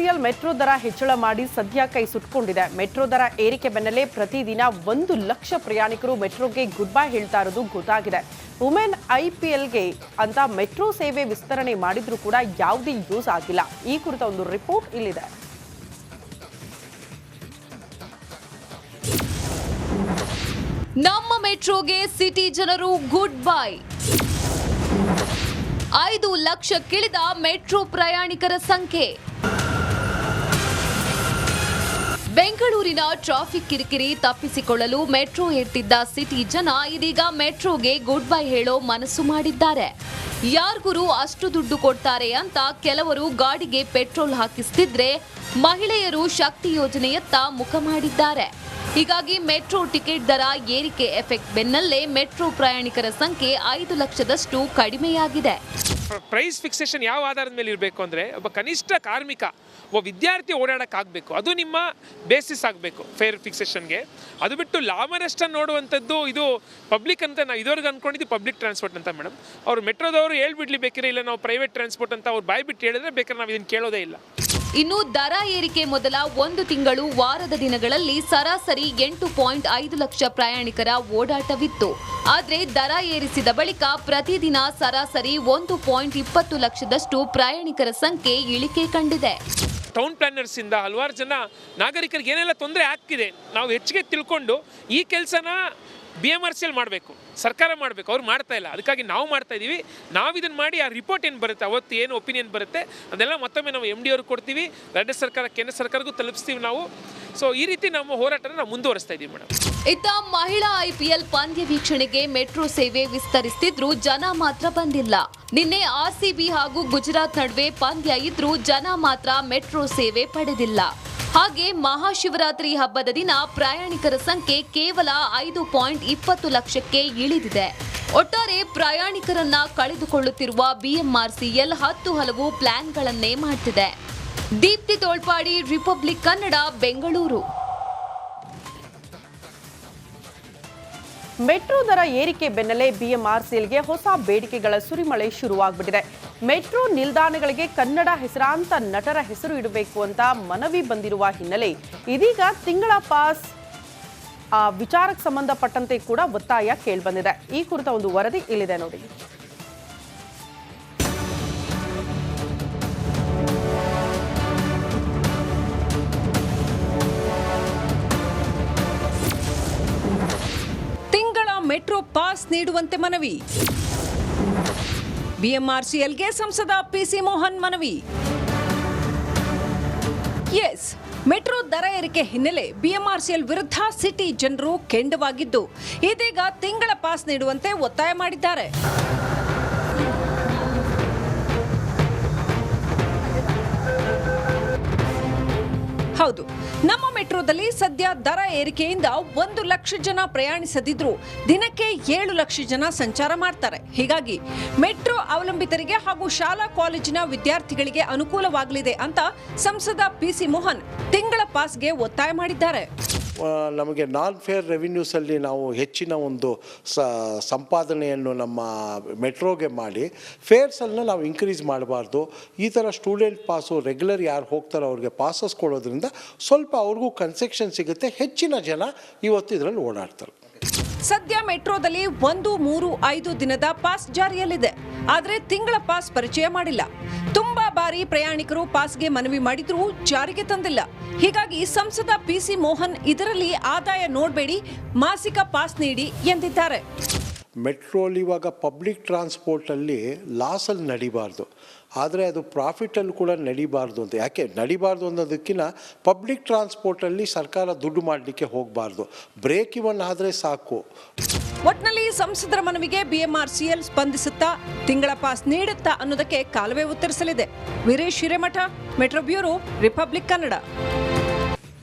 BMRCL metro ದರ ಹೆಚ್ಚಳ ಮಾಡಿ ಸದ್ಯ ಕೈ ಸುಟ್ಕೊಂಡಿದೆ. ಮೆಟ್ರೋ ದರ ಏರಿಕೆ ಬೆನ್ನಲ್ಲೇ ಪ್ರತಿದಿನ 1 ಲಕ್ಷ ಪ್ರಯಾಣಿಕರು ಮೆಟ್ರೋಗೆ ಗುಡ್ ಬೈ ಹೇಳ್ತಾ ಇರೋದು ಗೊತ್ತಾಗಿದೆ. ವುಮೆನ್ IPLಗೆ ಅಂತ ಮೆಟ್ರೋ ಸೇವೆ ವಿಸ್ತರಣೆ ಮಾಡಿದ್ರೂ ಕೂಡ ಯಾವುದೇ ಯೂಸ್ ಆಗಿಲ್ಲ. ಈ ಕುರಿತ ಒಂದು ರಿಪೋರ್ಟ್ ಇಲ್ಲಿದೆ. ನಮ್ಮ ಮೆಟ್ರೋಗೆ ಸಿಟಿ ಜನರು ಗುಡ್ ಬೈ. 5 ಲಕ್ಷಕ್ಕಿಳಿದ ಮೆಟ್ರೋ ಪ್ರಯಾಣಿಕರ ಸಂಖ್ಯೆ. ಬೆಂಗಳೂರಿನ ಟ್ರಾಫಿಕ್ ಕಿರಿಕಿರಿ ತಪ್ಪಿಸಿಕೊಳ್ಳಲು ಮೆಟ್ರೋ ಏರ್ತಿದ್ದ ಸಿಟಿ ಜನ ಇದೀಗ ಮೆಟ್ರೋಗೆ ಗುಡ್ ಬೈ ಹೇಳೋ ಮನಸ್ಸು ಮಾಡಿದ್ದಾರೆ. ಯಾರ್ಗುರು ಅಷ್ಟು ದುಡ್ಡು ಕೊಡ್ತಾರೆ ಅಂತ ಕೆಲವರು ಗಾಡಿಗೆ ಪೆಟ್ರೋಲ್ ಹಾಕಿಸ್ತಿದ್ರೆ, ಮಹಿಳೆಯರು ಶಕ್ತಿ ಯೋಜನೆಯತ್ತ ಮುಖ ಮಾಡಿದ್ದಾರೆ. ಹೀಗಾಗಿ ಮೆಟ್ರೋ ಟಿಕೆಟ್ ದರ ಏರಿಕೆ ಎಫೆಕ್ಟ್ ಬೆನ್ನಲ್ಲೇ ಮೆಟ್ರೋ ಪ್ರಯಾಣಿಕರ ಸಂಖ್ಯೆ 5 ಲಕ್ಷದಷ್ಟು ಕಡಿಮೆಯಾಗಿದೆ. ಪ್ರೈಸ್ ಫಿಕ್ಸೇಷನ್ ಯಾವ ಆಧಾರದ ಮೇಲೆ ಇರಬೇಕು ಅಂದರೆ, ಒಬ್ಬ ಕನಿಷ್ಠ ಕಾರ್ಮಿಕ, ಒಬ್ಬ ವಿದ್ಯಾರ್ಥಿ ಓಡಾಡೋಕ್ಕಾಗಬೇಕು. ಅದು ನಿಮ್ಮ ಬೇಸಿಸ್ ಆಗಬೇಕು ಫೇರ್ ಫಿಕ್ಸೇಷನ್ಗೆ. ಅದು ಬಿಟ್ಟು ಲಾಭ ನಷ್ಟ ನೋಡುವಂಥದ್ದು ಇದು ಪಬ್ಲಿಕ್ ಅಂತ ನಾವು ಇದುವರೆಗೂ ಅಂದ್ಕೊಂಡಿದ್ದು ಪಬ್ಲಿಕ್ ಟ್ರಾನ್ಸ್ಪೋರ್ಟ್ ಅಂತ ಮೇಡಮ್. ಅವರು ಮೆಟ್ರೋದವರು ಹೇಳ್ಬಿಡ್ಲಿ ಬೇಕಿದ್ರೆ, ಇಲ್ಲ ನಾವು ಪ್ರೈವೇಟ್ ಟ್ರಾನ್ಸ್ಪೋರ್ಟ್ ಅಂತ ಅವ್ರು ಬಾಯ್ ಬಿಟ್ಟು ಹೇಳಿದ್ರೆ ಬೇಕಾದ್ರೆ ನಾವು ಇದನ್ನು ಕೇಳೋದೇ ಇಲ್ಲ. ಇನ್ನು ದರ ಏರಿಕೆ ಮೊದಲ 1 ತಿಂಗಳು ವಾರದ ದಿನಗಳಲ್ಲಿ ಸರಾಸರಿ 8.5 ಲಕ್ಷ ಪ್ರಯಾಣಿಕರ ಓಡಾಟವಿತ್ತು. ಆದರೆ ದರ ಏರಿಸಿದ ಬಳಿಕ ಪ್ರತಿದಿನ ಸರಾಸರಿ 1.20 ಲಕ್ಷದಷ್ಟು ಪ್ರಯಾಣಿಕರ ಸಂಖ್ಯೆ ಇಳಿಕೆ ಕಂಡಿದೆ. ಟೌನ್ ಪ್ಲಾನರ್ಸ್ ಇಂದ ಹಲವಾರು ಜನ ನಾಗರಿಕರಿಗೆ ಏನೆಲ್ಲ ತೊಂದರೆ ಆಗ್ತಿದೆ ನಾವು ಹೆಚ್ಚಿಗೆ ತಿಳ್ಕೊಂಡು ಈ ಕೆಲಸನ BMRCL ಮಾಡಬೇಕು, ಸರ್ಕಾರ ಮಾಡಬೇಕು. ಅವ್ರು ಮಾಡ್ತಾ ಇಲ್ಲ, ಅದಕ್ಕಾಗಿ ನಾವು ಮಾಡ್ತಾ ಇದ್ದೀವಿ. ನಾವು ಇದನ್ನು ಮಾಡಿ ಆ ರಿಪೋರ್ಟ್ ಏನು ಬರುತ್ತೆ, ಅವತ್ತು ಏನು ಒಪಿನಿಯನ್ ಬರುತ್ತೆ ಅದೆಲ್ಲ ಮತ್ತೊಮ್ಮೆ ನಾವು MD ಅವ್ರಿಗೆ ಕೊಡ್ತೀವಿ, ರಾಜ್ಯ ಸರ್ಕಾರ ಕೇಂದ್ರ ಸರ್ಕಾರಕ್ಕೂ ತಲುಪಿಸ್ತೀವಿ ನಾವು. ಸೊ ಈ ರೀತಿ ನಮ್ಮ ಹೋರಾಟನ ನಾವು ಮುಂದುವರಿಸ್ತಾ ಇದ್ದೀವಿ ಮೇಡಮ್. ಇತ್ತ ಮಹಿಳಾ IPL ಪಂದ್ಯ ವೀಕ್ಷಣೆಗೆ ಮೆಟ್ರೋ ಸೇವೆ ವಿಸ್ತರಿಸ್ತಿದ್ರು ಜನ ಮಾತ್ರ ಬಂದಿಲ್ಲ. ನಿನ್ನೆ RCB ಹಾಗೂ ಗುಜರಾತ್ ನಡುವೆ ಪಂದ್ಯ ಇದ್ರೂ ಜನ ಮಾತ್ರ ಮೆಟ್ರೋ ಸೇವೆ ಪಡೆದಿಲ್ಲ. ಹಾಗೆ ಮಹಾಶಿವರಾತ್ರಿ ಹಬ್ಬದ ದಿನ ಪ್ರಯಾಣಿಕರ ಸಂಖ್ಯೆ ಕೇವಲ 5.20 ಲಕ್ಷಕ್ಕೆ ಇಳಿದಿದೆ. ಒಟ್ಟಾರೆ ಪ್ರಯಾಣಿಕರನ್ನ ಕಳೆದುಕೊಳ್ಳುತ್ತಿರುವ BMRCL 10 ಹಲವು ಪ್ಲಾನ್ಗಳನ್ನೇ ಮಾಡ್ತಿದೆ. ದೀಪ್ತಿ ತೋಳ್ಪಾಡಿ, ರಿಪಬ್ಲಿಕ್ ಕನ್ನಡ, ಬೆಂಗಳೂರು. ಮೆಟ್ರೋ ದರ ಏರಿಕೆ ಬೆನ್ನಲ್ಲೇ BMRCLಗೆ ಹೊಸ ಬೇಡಿಕೆಗಳ ಸುರಿಮಳೆ ಶುರುವಾಗ್ಬಿಟ್ಟಿದೆ. ಮೆಟ್ರೋ ನಿಲ್ದಾಣಗಳಿಗೆ ಕನ್ನಡ ಹೆಸರಾಂತ ನಟರ ಹೆಸರು ಇಡಬೇಕು ಅಂತ ಮನವಿ ಬಂದಿರುವ ಹಿನ್ನೆಲೆ ಇದೀಗ ತಿಂಗಳ ಪಾಸ್ ವಿಚಾರಕ್ಕೆ ಸಂಬಂಧಪಟ್ಟಂತೆ ಕೂಡ ಒತ್ತಾಯ ಕೇಳಿಬಂದಿದೆ. ಈ ಕುರಿತ ಒಂದು ವರದಿ ಇಲ್ಲಿದೆ ನೋಡಿ. ಮೆಟ್ರೋ ಪಾಸ್ ನೀಡುವಂತೆ ಮನವಿ. BMRCLಗೆ ಸಂಸದ PC ಮೋಹನ್ ಮನವಿ. ಎಸ್, ಮೆಟ್ರೋ ದರ ಏರಿಕೆ ಹಿನ್ನೆಲೆ BMRCL ವಿರುದ್ಧ ಸಿಟಿ ಜನರು ಕೆಂಡವಾಗಿದ್ದು ಇದೀಗ ತಿಂಗಳ ಪಾಸ್ ನೀಡುವಂತೆ ಒತ್ತಾಯ ಮಾಡಿದ್ದಾರೆ. ಹೌದು, ನಮ್ಮ ಮೆಟ್ರೋದಲ್ಲಿ ಸದ್ಯ ದರ ಏರಿಕೆಯಿಂದ 1 ಲಕ್ಷ ಜನ ಪ್ರಯಾಣಿಸದಿದ್ರು ದಿನಕ್ಕೆ 7 ಲಕ್ಷ ಜನ ಸಂಚಾರ ಮಾಡ್ತಾರೆ. ಹೀಗಾಗಿ ಮೆಟ್ರೋ ಅವಲಂಬಿತರಿಗೆ ಹಾಗೂ ಶಾಲಾ ಕಾಲೇಜಿನ ವಿದ್ಯಾರ್ಥಿಗಳಿಗೆ ಅನುಕೂಲವಾಗಲಿದೆ ಅಂತ ಸಂಸದ PC ಮೋಹನ್ ತಿಂಗಳ ಪಾಸ್ಗೆ ಒತ್ತಾಯ ಮಾಡಿದ್ದಾರೆ. ನಮಗೆ ನಾನ್ ಫೇರ್ ರೆವಿನ್ಯೂಸಲ್ಲಿ ನಾವು ಹೆಚ್ಚಿನ ಒಂದು ಸಂಪಾದನೆಯನ್ನು ನಮ್ಮ ಮೆಟ್ರೋಗೆ ಮಾಡಿ ಫೇರ್ಸನ್ನು ನಾವು ಇನ್ಕ್ರೀಸ್ ಮಾಡಬಾರ್ದು. ಈ ಥರ ಸ್ಟೂಡೆಂಟ್ ಪಾಸು ರೆಗ್ಯುಲರ್ ಯಾರು ಹೋಗ್ತಾರೋ ಅವ್ರಿಗೆ ಪಾಸಸ್ ಕೊಡೋದ್ರಿಂದ ಸ್ವಲ್ಪ ಅವ್ರಿಗೂ ಕನ್ಸೆಷನ್ ಸಿಗುತ್ತೆ, ಹೆಚ್ಚಿನ ಜನ ಇವತ್ತು ಇದರಲ್ಲಿ ಓಡಾಡ್ತಾರೆ. ಸದ್ಯ ಮೆಟ್ರೋದಲ್ಲಿ 1, 3, 5 ದಿನದ ಪಾಸ್ ಜಾರಿಯಲ್ಲಿದೆ. ಆದರೆ ತಿಂಗಳ ಪಾಸ್ ಪರಿಚಯ ಮಾಡಿಲ್ಲ. ತುಂಬಾ ಬಾರಿ ಪ್ರಯಾಣಿಕರು ಪಾಸ್ಗೆ ಮನವಿ ಮಾಡಿದ್ರೂ ಜಾರಿಗೆ ತಂದಿಲ್ಲ. ಹೀಗಾಗಿ ಸಂಸದ PC ಮೋಹನ್ ಇದರಲ್ಲಿ ಆದಾಯ ನೋಡಬೇಡಿ, ಮಾಸಿಕ ಪಾಸ್ ನೀಡಿ ಎಂದಿದ್ದಾರೆ. ಮೆಟ್ರೋಲ್ ಇವಾಗ ಪಬ್ಲಿಕ್ ಟ್ರಾನ್ಸ್ಪೋರ್ಟಲ್ಲಿ ಲಾಸಲ್ಲಿ ನಡಿಬಾರ್ದು, ಆದರೆ ಅದು ಪ್ರಾಫಿಟಲ್ಲಿ ಕೂಡ ನಡಿಬಾರ್ದು ಅಂತ. ಯಾಕೆ ನಡಿಬಾರ್ದು ಅನ್ನೋದಕ್ಕಿಂತ ಪಬ್ಲಿಕ್ ಟ್ರಾನ್ಸ್ಪೋರ್ಟಲ್ಲಿ ಸರ್ಕಾರ ದುಡ್ಡು ಮಾಡಲಿಕ್ಕೆ ಹೋಗಬಾರ್ದು, ಬ್ರೇಕ್ ಇವನ್ ಆದರೆ ಸಾಕು. ಒಟ್ನಲ್ಲಿ ಸಂಸದರ ಮನವಿಗೆ BMRCL ಸ್ಪಂದಿಸುತ್ತಾ ತಿಂಗಳ ಪಾಸ್ ನೀಡುತ್ತಾ ಅನ್ನೋದಕ್ಕೆ ಕಾಲವೇ ಉತ್ತರಿಸಲಿದೆ. Veeresh Hiremath, metro bureau, Republic Kannada.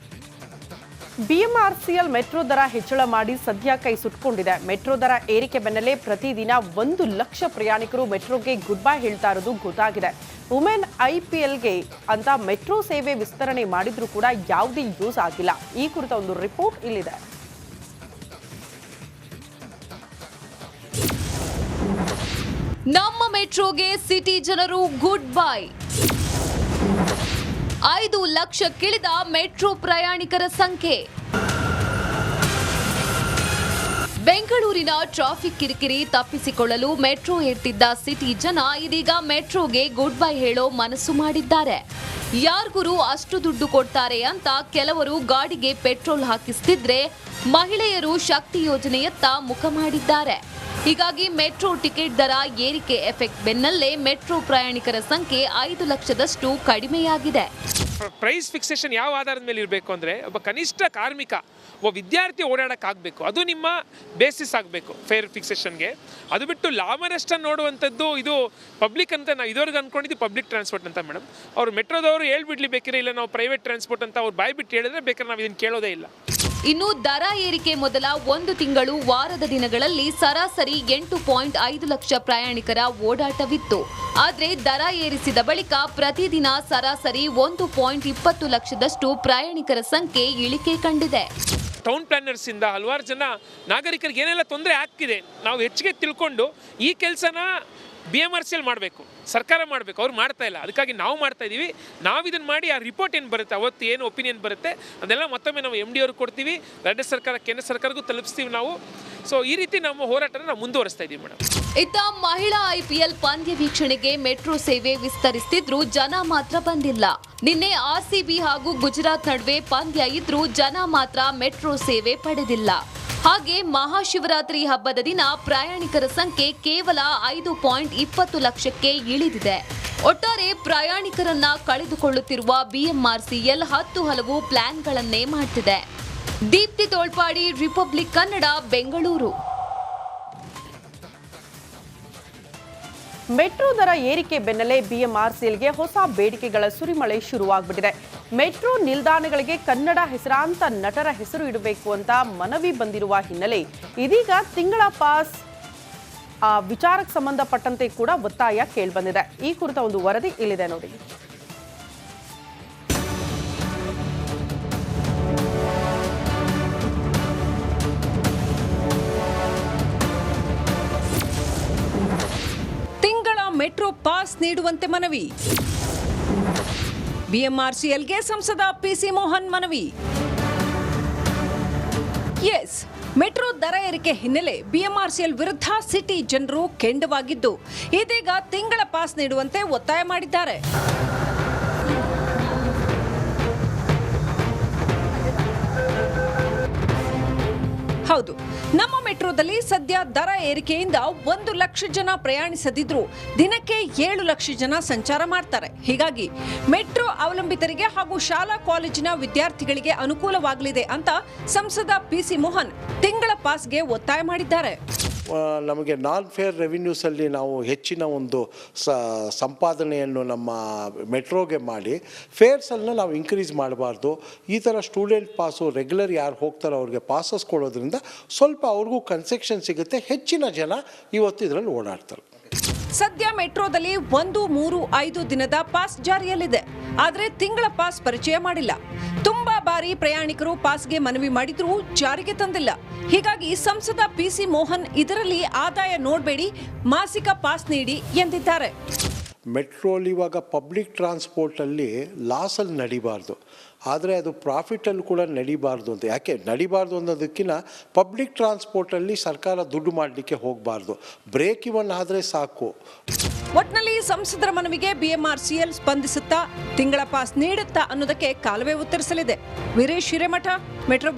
BMRCL metro ದರ ಹೆಚ್ಚಳ ಮಾಡಿ ಸದ್ಯ ಕೈ ಸುಟ್ಕೊಂಡಿದೆ. ಮೆಟ್ರೋ ದರ ಏರಿಕೆ ಬೆನ್ನಲ್ಲೇ ಪ್ರತಿದಿನ 1 ಲಕ್ಷ ಪ್ರಯಾಣಿಕರು ಮೆಟ್ರೋಗೆ ಗುಡ್ ಬೈ ಹೇಳ್ತಾ ಇರೋದು ಗೊತ್ತಾಗಿದೆ. ವುಮೆನ್ IPLಗೆ ಅಂತ ಮೆಟ್ರೋ ಸೇವೆ ವಿಸ್ತರಣೆ ಮಾಡಿದ್ರೂ ಕೂಡ ಯಾವುದೇ ಯೂಸ್ ಆಗಿಲ್ಲ. ಈ ಕುರಿತ ಒಂದು ರಿಪೋರ್ಟ್ ಇಲ್ಲಿದೆ. ನಮ್ಮ ಮೆಟ್ರೋಗೆ ಸಿಟಿ ಜನರು ಗುಡ್ ಬೈ. 5 ಲಕ್ಷಕ್ಕಿಳಿದ ಮೆಟ್ರೋ ಪ್ರಯಾಣಿಕರ ಸಂಖ್ಯೆ. ಬೆಂಗಳೂರಿನ ಟ್ರಾಫಿಕ್ ಕಿರಿಕಿರಿ ತಪ್ಪಿಸಿಕೊಳ್ಳಲು ಮೆಟ್ರೋ ಏರ್ತಿದ್ದ ಸಿಟಿ ಜನ ಇದೀಗ ಮೆಟ್ರೋಗೆ ಗುಡ್ ಬೈ ಹೇಳೋ ಮನಸ್ಸು ಮಾಡಿದ್ದಾರೆ. ಯಾರ್ಗುರು ಅಷ್ಟು ದುಡ್ಡು ಕೊಡ್ತಾರೆ ಅಂತ ಕೆಲವರು ಗಾಡಿಗೆ ಪೆಟ್ರೋಲ್ ಹಾಕಿಸ್ತಿದ್ರೆ, ಮಹಿಳೆಯರು ಶಕ್ತಿ ಯೋಜನೆಯತ್ತ ಮುಖ ಮಾಡಿದ್ದಾರೆ. ಹೀಗಾಗಿ ಮೆಟ್ರೋ ಟಿಕೆಟ್ ದರ ಏರಿಕೆ ಎಫೆಕ್ಟ್ ಬೆನ್ನಲ್ಲೇ ಮೆಟ್ರೋ ಪ್ರಯಾಣಿಕರ ಸಂಖ್ಯೆ 5 ಲಕ್ಷದಷ್ಟು ಕಡಿಮೆಯಾಗಿದೆ. ಪ್ರೈಸ್ ಫಿಕ್ಸೇಷನ್ ಯಾವ ಆಧಾರದ ಮೇಲೆ ಇರಬೇಕು ಅಂದರೆ, ಒಬ್ಬ ಕನಿಷ್ಠ ಕಾರ್ಮಿಕ, ಒಬ್ಬ ವಿದ್ಯಾರ್ಥಿ ಓಡಾಡೋಕ್ಕಾಗಬೇಕು, ಅದು ನಿಮ್ಮ ಬೇಸಿಸ್ ಆಗಬೇಕು ಫೇರ್ ಫಿಕ್ಸೇಷನ್ಗೆ. ಅದು ಬಿಟ್ಟು ಲಾಭ ನಷ್ಟ ನೋಡುವಂಥದ್ದು ಇದು ಪಬ್ಲಿಕ್ ಅಂತ ನಾವು ಇದುವರೆಗೆ ಅಂದ್ಕೊಂಡಿದ್ದು ಪಬ್ಲಿಕ್ ಟ್ರಾನ್ಸ್ಪೋರ್ಟ್ ಅಂತ ಮೇಡಮ್. ಅವರು ಮೆಟ್ರೋದವರು ಹೇಳ್ಬಿಡ್ಲಿ ಬೇಕಿದ್ರೆ, ಇಲ್ಲ ನಾವು ಪ್ರೈವೇಟ್ ಟ್ರಾನ್ಸ್ಪೋರ್ಟ್ ಅಂತ ಅವ್ರು ಬಾಯಿ ಬಿಟ್ಟು ಹೇಳಿದ್ರೆ ಬೇಕಾದ್ರೆ ನಾವು ಇದನ್ನು ಕೇಳೋದೇ ಇಲ್ಲ. ಇನ್ನು ದರ ಏರಿಕೆ ಮೊದಲ 1 ತಿಂಗಳು ವಾರದ ದಿನಗಳಲ್ಲಿ ಸರಾಸರಿ 8.5 ಲಕ್ಷ ಪ್ರಯಾಣಿಕರ ಓಡಾಟವಿತ್ತು. ಆದರೆ ದರ ಏರಿಸಿದ ಬಳಿಕ ಪ್ರತಿದಿನ ಸರಾಸರಿ 1.20 ಲಕ್ಷದಷ್ಟು ಪ್ರಯಾಣಿಕರ ಸಂಖ್ಯೆ ಇಳಿಕೆ ಕಂಡಿದೆ. ಟೌನ್ ಪ್ಲಾನರ್ಸಿಂದ ಹಲವಾರು ಜನ ನಾಗರಿಕರಿಗೆ ಏನೆಲ್ಲ ತೊಂದರೆ ಆಗ್ತಿದೆ ನಾವು ಹೆಚ್ಚಿಗೆ ತಿಳ್ಕೊಂಡು ಈ ಕೆಲಸನ BMRCL ಮಾಡಬೇಕು, ಸರ್ಕಾರ ಮಾಡಬೇಕು. ಅವ್ರು ಮಾಡ್ತಾ ಇಲ್ಲ, ಅದಕ್ಕಾಗಿ ನಾವು ಮಾಡ್ತಾ ಇದ್ದೀವಿ. ನಾವು ಇದನ್ನು ಮಾಡಿ ಆ ರಿಪೋರ್ಟ್ ಏನು ಬರುತ್ತೆ, ಅವತ್ತು ಏನು ಒಪಿನಿಯನ್ ಬರುತ್ತೆ ಅದೆಲ್ಲ ಮತ್ತೊಮ್ಮೆ ನಾವು MD ಅವ್ರಿಗೆ ಕೊಡ್ತೀವಿ, ರಾಜ್ಯ ಸರ್ಕಾರ ಕೇಂದ್ರ ಸರ್ಕಾರಕ್ಕೂ ತಲುಪಿಸ್ತೀವಿ ನಾವು. ಸೊ ಈ ರೀತಿ ನಮ್ಮ ಹೋರಾಟನ ನಾವು ಮುಂದುವರಿಸ್ತಾ ಇದ್ದೀವಿ ಮೇಡಮ್. ಇತ್ತ ಮಹಿಳಾ IPL ಪಂದ್ಯ ವೀಕ್ಷಣೆಗೆ ಮೆಟ್ರೋ ಸೇವೆ ವಿಸ್ತರಿಸ್ತಿದ್ರು ಜನ ಮಾತ್ರ ಬಂದಿಲ್ಲ. ನಿನ್ನೆ RCB ಹಾಗೂ ಗುಜರಾತ್ ನಡುವೆ ಪಂದ್ಯ ಇದ್ರೂ ಜನ ಮಾತ್ರ ಮೆಟ್ರೋ ಸೇವೆ ಪಡೆದಿಲ್ಲ. ಹಾಗೆ ಮಹಾಶಿವರಾತ್ರಿ ಹಬ್ಬದ ದಿನ ಪ್ರಯಾಣಿಕರ ಸಂಖ್ಯೆ ಕೇವಲ 5.20 ಲಕ್ಷಕ್ಕೆ ಇಳಿದಿದೆ. ಒಟ್ಟಾರೆ ಪ್ರಯಾಣಿಕರನ್ನ ಕಳೆದುಕೊಳ್ಳುತ್ತಿರುವ BMRCL 10 ಹಲವು ಪ್ಲಾನ್ಗಳನ್ನೇ ಮಾಡ್ತಿದೆ. ದೀಪ್ತಿ ತೋಳ್ಪಾಡಿ, ರಿಪಬ್ಲಿಕ್ ಕನ್ನಡ, ಬೆಂಗಳೂರು. ಮೆಟ್ರೋ ದರ ಏರಿಕೆ ಬೆನ್ನಲ್ಲೇ BMRCLಗೆ ಹೊಸ ಬೇಡಿಕೆಗಳ ಸುರಿಮಳೆ ಶುರುವಾಗ್ಬಿಟ್ಟಿದೆ. ಮೆಟ್ರೋ ನಿಲ್ದಾಣಗಳಿಗೆ ಕನ್ನಡ ಹೆಸರಾಂತ ನಟರ ಹೆಸರು ಇಡಬೇಕು ಅಂತ ಮನವಿ ಬಂದಿರುವ ಹಿನ್ನೆಲೆ ಇದೀಗ ತಿಂಗಳ ಪಾಸ್ ವಿಚಾರಕ್ಕೆ ಸಂಬಂಧಪಟ್ಟಂತೆ ಕೂಡ ಒತ್ತಾಯ ಕೇಳಿಬಂದಿದೆ. ಈ ಕುರಿತ ಒಂದು ವರದಿ ಇಲ್ಲಿದೆ ನೋಡಿ. ಮೆಟ್ರೋ ಪಾಸ್ ನೀಡುವಂತೆ ಮನವಿ. BMRCLಗೆ ಸಂಸದ PC ಮೋಹನ್ ಮನವಿ. ಮೆಟ್ರೋ ದರ ಏರಿಕೆ ಹಿನ್ನೆಲೆ BMRCL ವಿರುದ್ಧ ಸಿಟಿ ಜನರು ಕೆಂಡವಾಗಿದ್ದು ಇದೀಗ ತಿಂಗಳ ಪಾಸ್ ನೀಡುವಂತೆ ಒತ್ತಾಯ ಮಾಡಿದ್ದಾರೆ. ಹೌದು, ನಮ್ಮ ಮೆಟ್ರೋದಲ್ಲಿ ಸದ್ಯ ದರ ಏರಿಕೆಯಿಂದ 1 ಲಕ್ಷ ಜನ ಪ್ರಯಾಣಿಸದಿದ್ರು ದಿನಕ್ಕೆ 7 ಲಕ್ಷ ಜನ ಸಂಚಾರ ಮಾಡ್ತಾರೆ. ಹೀಗಾಗಿ ಮೆಟ್ರೋ ಅವಲಂಬಿತರಿಗೆ ಹಾಗೂ ಶಾಲಾ ಕಾಲೇಜಿನ ವಿದ್ಯಾರ್ಥಿಗಳಿಗೆ ಅನುಕೂಲವಾಗಲಿದೆ ಅಂತ ಸಂಸದ PC ಮೋಹನ್ ತಿಂಗಳ ಪಾಸ್ಗೆ ಒತ್ತಾಯ ಮಾಡಿದ್ದಾರೆ. ನಮಗೆ ನಾನ್ ಫೇರ್ ರೆವಿನ್ಯೂಸಲ್ಲಿ ನಾವು ಹೆಚ್ಚಿನ ಒಂದು ಸಂಪಾದನೆಯನ್ನು ನಮ್ಮ ಮೆಟ್ರೋಗೆ ಮಾಡಿ ಫೇರ್ಸನ್ನು ನಾವು ಇನ್ಕ್ರೀಸ್ ಮಾಡಬಾರ್ದು. ಈ ಥರ ಸ್ಟೂಡೆಂಟ್ ಪಾಸು ರೆಗ್ಯುಲರ್ ಯಾರು ಹೋಗ್ತಾರೋ ಅವ್ರಿಗೆ ಪಾಸಸ್ ಕೊಡೋದ್ರಿಂದ ಸ್ವಲ್ಪ ಅವ್ರಿಗೂ ಕನ್ಸೆಷನ್ ಸಿಗುತ್ತೆ, ಹೆಚ್ಚಿನ ಜನ ಇವತ್ತು ಇದರಲ್ಲಿ ಓಡಾಡ್ತಾರೆ. ಸದ್ಯ ಮೆಟ್ರೋದಲ್ಲಿ 1, 3, 5 ದಿನದ ಪಾಸ್ ಜಾರಿಯಲ್ಲಿದೆ. ಆದರೆ ತಿಂಗಳ ಪಾಸ್ ಪರಿಚಯ ಮಾಡಿಲ್ಲ. ತುಂಬಾ ಬಾರಿ ಪ್ರಯಾಣಿಕರು ಪಾಸ್ಗೆ ಮನವಿ ಮಾಡಿದ್ರೂ ಜಾರಿಗೆ ತಂದಿಲ್ಲ. ಹೀಗಾಗಿ ಸಂಸದ PC ಮೋಹನ್ ಇದರಲ್ಲಿ ಆದಾಯ ನೋಡಬೇಡಿ, ಮಾಸಿಕ ಪಾಸ್ ನೀಡಿ ಎಂದಿದ್ದಾರೆ. ಮೆಟ್ರೋಲಿ ಇವಾಗ ಪಬ್ಲಿಕ್ ಟ್ರಾನ್ಸ್ಪೋರ್ಟಲ್ಲಿ ಲಾಸಲ್ಲಿ ನಡಿಬಾರ್ದು, ಆದರೆ ಅದು ಪ್ರಾಫಿಟಲ್ಲಿ ಕೂಡ ನಡಿಬಾರ್ದು ಅಂತ. ಯಾಕೆ ನಡಿಬಾರ್ದು ಅನ್ನೋದಕ್ಕಿಂತ ಪಬ್ಲಿಕ್ ಟ್ರಾನ್ಸ್ಪೋರ್ಟಲ್ಲಿ ಸರ್ಕಾರ ದುಡ್ಡು ಮಾಡಲಿಕ್ಕೆ ಹೋಗಬಾರ್ದು, ಬ್ರೇಕ್ ಇವನ್ ಆದರೆ ಸಾಕು. ಒಟ್ನಲ್ಲಿ ಸಂಸದರ ಮನವಿಗೆ BMRCL ಸ್ಪಂದಿಸುತ್ತಾ ತಿಂಗಳ ಪಾಸ್ ನೀಡುತ್ತಾ ಅನ್ನೋದಕ್ಕೆ ಕಾಲವೇ ಉತ್ತರಿಸಲಿದೆ. ವೀರೇಶ್ ಹಿರೇಮಠ, ಮೆಟ್ರೋ.